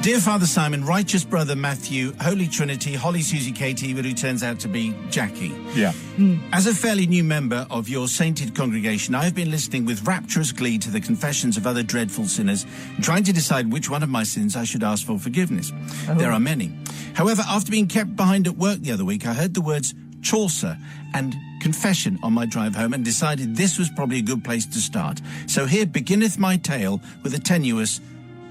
Dear Father Simon, righteous brother Matthew, Holy Trinity, Holly Susie Katie, but who turns out to be Jackie. Yeah. As a fairly new member of your sainted congregation, I have been listening with rapturous glee to the confessions of other dreadful sinners, trying to decide which one of my sins I should ask for forgiveness. There are many. However, after being kept behind at work the other week, I heard the words Chaucer and confession on my drive home and decided this was probably a good place to start. So here beginneth my tale with a tenuous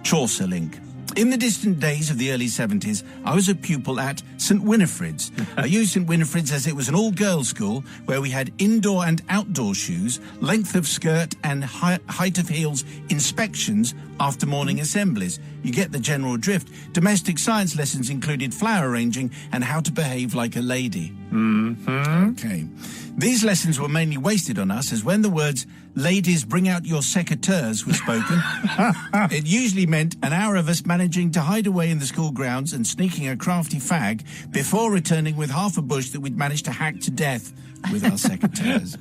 Chaucer link. In the distant days of the early 70s, I was a pupil at St. Winifred's. I used St. Winifred's as it was an all-girls school where we had indoor and outdoor shoes, length of skirt and height of heels inspections after morning assemblies. You get the general drift. Domestic science lessons included flower arranging and how to behave like a lady. Okay. These lessons were mainly wasted on us, as when the words, ladies bring out your secateurs, were spoken, it usually meant an hour of us managing to hide away in the school grounds and sneaking a crafty fag before returning with half a bush that we'd managed to hack to death with our secateurs.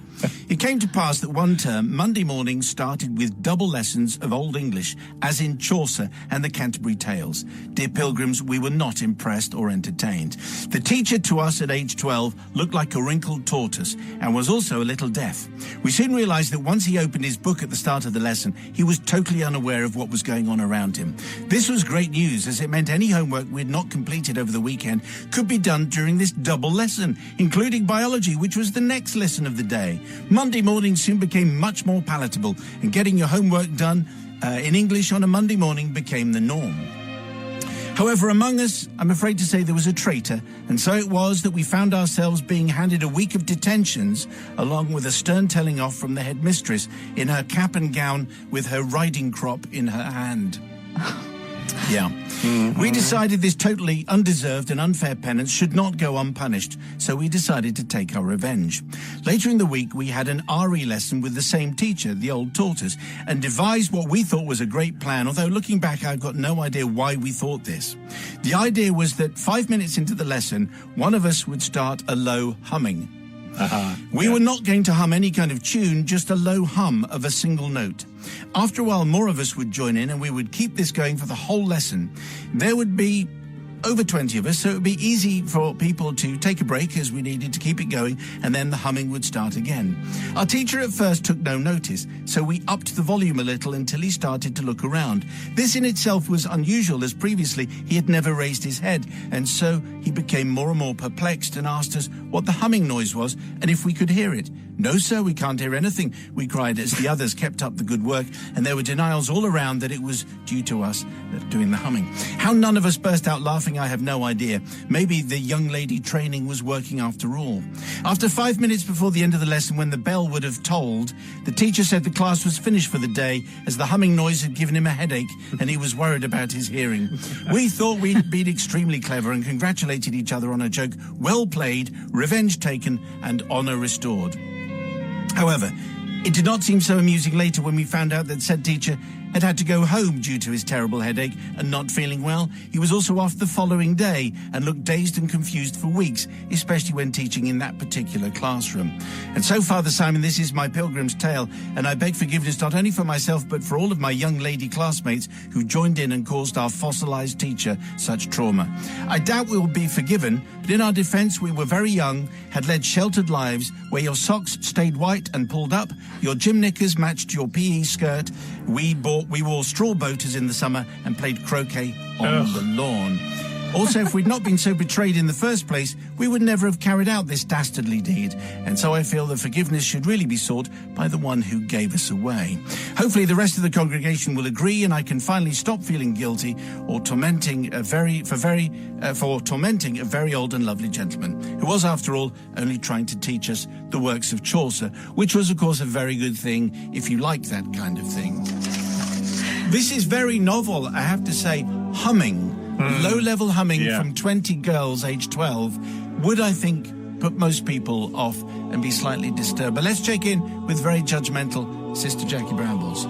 It came to pass that one term, Monday morning started with double lessons of Old English, as in Chaucer and the Canterbury Tales. Dear pilgrims, we were not impressed or entertained. The teacher to us at age 12 looked like a wrinkled tortoise and was also a little deaf. We soon realized that once he opened his book at the start of the lesson, he was totally unaware of what was going on around him. This was great news, as it meant any homework we had not completed over the weekend could be done during this double lesson, including biology, which was the next lesson of the day. Monday morning soon became much more palatable, and getting your homework done in English on a Monday morning became the norm. However, among us, I'm afraid to say there was a traitor, and so it was that we found ourselves being handed a week of detentions, along with a stern telling off from the headmistress in her cap and gown with her riding crop in her hand. Yeah. We decided this totally undeserved and unfair penance should not go unpunished, so we decided to take our revenge. Later in the week, we had an RE lesson with the same teacher, the old tortoise, and devised what we thought was a great plan, although looking back, I've got no idea why we thought this. The idea was that 5 minutes into the lesson, one of us would start a low humming. We were not going to hum any kind of tune, just a low hum of a single note. After a while, more of us would join in, and we would keep this going for the whole lesson. There would be over 20 of us, so it would be easy for people to take a break as we needed to keep it going, and then the humming would start again. Our teacher at first took no notice, so we upped the volume a little until he started to look around. This in itself was unusual, as previously he had never raised his head, and so he became more and more perplexed and asked us what the humming noise was and if we could hear it. "No, sir, we can't hear anything," we cried as the others kept up the good work, and there were denials all around that it was due to us doing the humming. How none of us burst out laughing, I have no idea. Maybe the young lady training was working after all. After 5 minutes before the end of the lesson, when the bell would have tolled, the teacher said the class was finished for the day, as the humming noise had given him a headache and he was worried about his hearing. We thought we'd been extremely clever and congratulated each other on a joke well played, revenge taken, and honour restored. However, it did not seem so amusing later when we found out that said teacher had to go home due to his terrible headache and not feeling well. He was also off the following day and looked dazed and confused for weeks, especially when teaching in that particular classroom. And so, Father Simon, this is my pilgrim's tale, and I beg forgiveness not only for myself but for all of my young lady classmates who joined in and caused our fossilized teacher such trauma. I doubt we will be forgiven, but in our defense, we were very young, had led sheltered lives where your socks stayed white and pulled up, your gym knickers matched your PE skirt, we wore straw boaters in the summer and played croquet on the lawn. Also, if we'd not been so betrayed in the first place, we would never have carried out this dastardly deed. And so I feel that forgiveness should really be sought by the one who gave us away. Hopefully the rest of the congregation will agree, and I can finally stop feeling guilty or tormenting a very old and lovely gentleman who was, after all, only trying to teach us the works of Chaucer, which was, of course, a very good thing if you like that kind of thing. This is very novel, I have to say. Humming, low-level humming from 20 girls aged 12 would, I think, put most people off and be slightly disturbed. But let's check in with very judgmental Sister Jackie Brambles.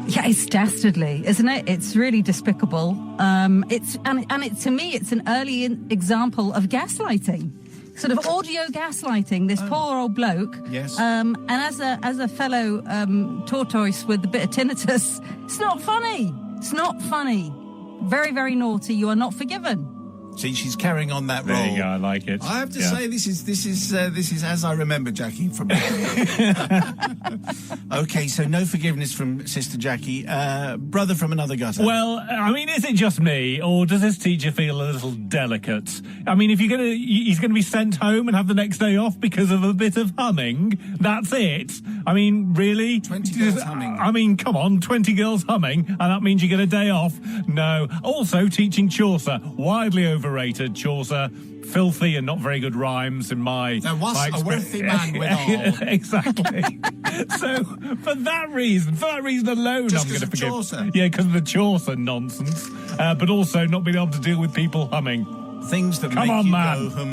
Yeah, it's dastardly, isn't it? It's really despicable. To me, it's an early example of gaslighting. Sort of audio gaslighting, this poor old bloke. Yes. And as a fellow tortoise with a bit of tinnitus, it's not funny. It's not funny. very, very naughty, you are not forgiven. See, she's carrying on that role. There you go. I like it. I have to say, this is as I remember Jackie from. Okay, so no forgiveness from Sister Jackie. Brother from another gutter. Well, I mean, is it just me, or does this teacher feel a little delicate? I mean, if he's gonna be sent home and have the next day off because of a bit of humming, that's it. I mean, really? 20 girls humming. I mean, come on, 20 girls humming, and that means you get a day off? No. Also, teaching Chaucer, widely overrated. Chaucer, filthy and not very good rhymes in my. There was my a wealthy man withal. Exactly. So for that reason alone, Just I'm going to forgive. Chaucer. Yeah, because of the Chaucer nonsense, but also not being able to deal with people humming. Things that Come make on, you man. go.